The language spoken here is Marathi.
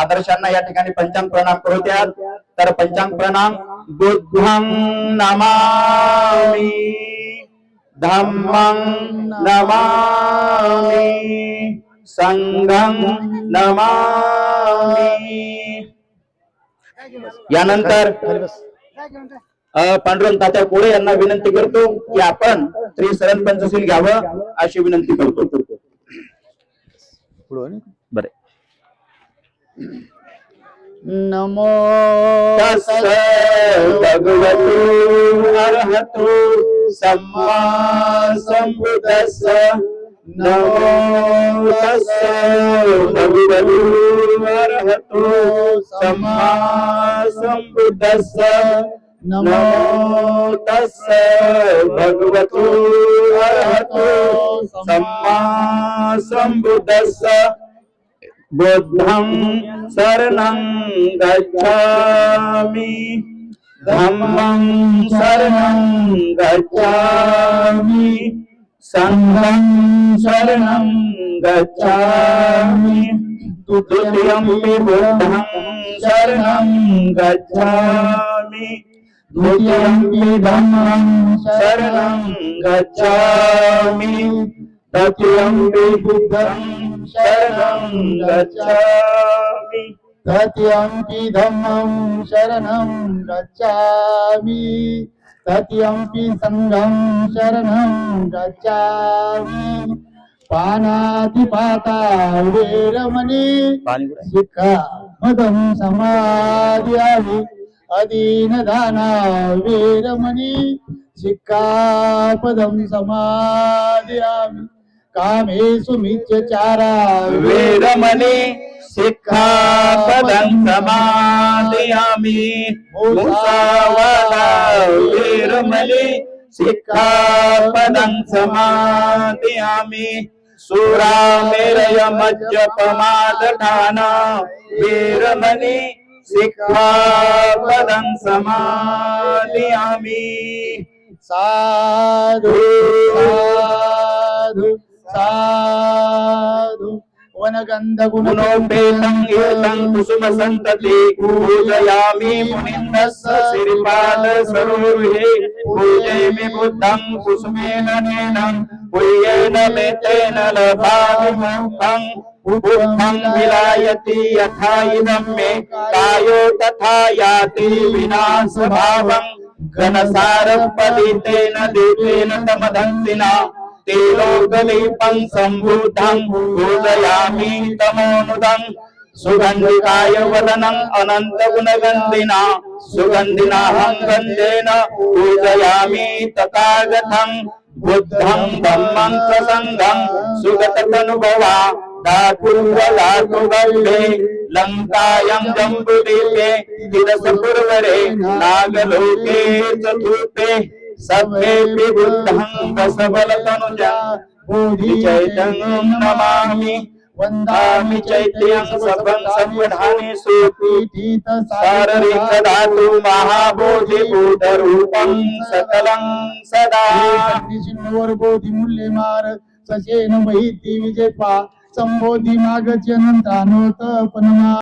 आदर्शांना या ठिकाणी पंचांग प्रणाम करूत्यात। तर पंचांग प्रणाम। बुद्धं नमामि, धम्मं नमामि, संघं नमामि। यानंतर पांडुरंग तात्या कोळे यांना विनंती करतो की आपण त्रिशरण पंचशील घ्यावं अशी विनंती करतो। बरे। नमो तस्स भगवतो अरहतो सम्मा संबुद्धस्स। नमो तस्स भगवतो अरहतो सम्मा संबुद्धस्स। नमो तस्स भगवतो अरहतो सम्मा संबुद्धस्स। बुद्धं शरणं गच्छामि, धम्मं शरणं गच्छामि, संघं शरणं गच्छामि। द्वितीयंपि बुद्धं शरणं गच्छामि, द्वितीयंपि धम्मं शरणं गच्छामि, तृतीयंपि बुद्धं शरणं गच्छामि, तृतीयंपि धम्मं शरणं गच्छामि, तृतीयंपि संघं शरणं गच्छामि। पानातिपाता वेरमणि सिक्खापदं समादयामि। अदीनदाना वेरमणि सिक्खापदं समादयामि। कामेषु मिथ्याचारा वेरमणि सिक्खापदं समादयामि। मुसावादा वेरमणि सिक्खापदं समादयामि। सुरामेरय मज्जपमादठाना वेरमणि सिक्खापदं समादयामि। साधु साधु साधु। वनगंध गुणोपेतं एतं कुसुम संतति पूजयामि मुनिन्दस्य श्रीपाद सरोरुहे। पूजयामि बुद्धं कुसुमेन नेनं पुय्येन मेतेन लभामि मोक्षं। बुद्धं विलायति यथा इदं मे कायो तथा याति विनाशभावं। घनसारपदितेन दीपेन तमदन्तिना तेलोकदीपं सम्बुद्धं पूजयामि तमोनुदं। सुगन्धिकाय वदनं अनन्तगुणगन्धिना सुगन्धिनाहं गन्धेन पूजयामि तथागतं। बुद्धं धम्मं च संघं सुगततनुभवा धातुर्वधातु गम्भे। लङ्कायां जम्बुदीपे तिरसपुरवरे नागलोके चतुर्थे। सभ्येऽपि बुद्धं रसबलतनुजा बोधिचैतन्यं नमामि। वन्दामि चैत्यं सर्वं संविधानेषु शारीरिकधातु महाबोधिभूतरूपं सकलं सदा। बोधिमूल्यमार सचेन वैद्य विजयपा संबोधि मागच्यनन्तानोतपनमा।